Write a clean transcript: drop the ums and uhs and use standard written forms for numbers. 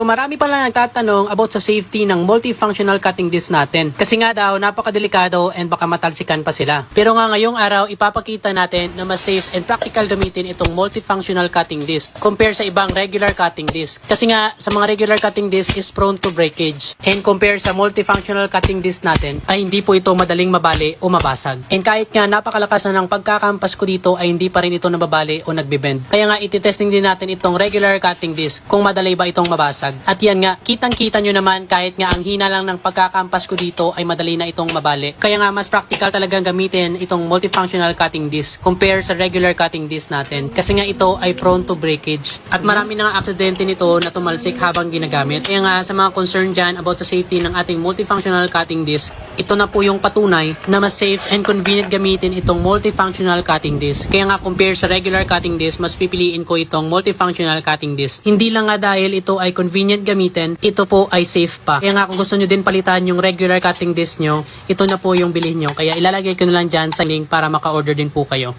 Marami pala nagtatanong about sa safety ng multifunctional cutting disc natin. Kasi nga daw, napakadelikado and baka matalsikan pa sila. Pero nga ngayong araw, ipapakita natin na mas safe and practical gamitin itong multifunctional cutting disc compare sa ibang regular cutting disc. Kasi nga, sa mga regular cutting disc is prone to breakage. And compare sa multifunctional cutting disc natin, ay hindi po ito madaling mabali o mabasag. And kahit nga napakalakas na ng pagkakampas ko dito, ay hindi pa rin ito nababali o nagbibend. Kaya nga, ititesting din natin itong regular cutting disc kung madali ba itong mabasag. At yan nga, kitang-kita nyo naman kahit nga ang hina lang ng pagkakampas ko dito ay madali na itong mabali. Kaya nga mas practical talagang gamitin itong multifunctional cutting disc compare sa regular cutting disc natin. Kasi nga ito ay prone to breakage. At marami na nga aksidente nito na tumalsik habang ginagamit. Kaya nga sa mga concern dyan about sa safety ng ating multifunctional cutting disc, ito na po yung patunay na mas safe and convenient gamitin itong multifunctional cutting disc. Kaya nga compare sa regular cutting disc, mas pipiliin ko itong multifunctional cutting disc. Hindi lang nga dahil ito ay convenient gamitin, ito po ay safe pa. Kaya nga kung gusto nyo din palitan yung regular cutting disc nyo, ito na po yung bilhin nyo. Kaya ilalagay ko na lang dyan sa link para maka-order din po kayo.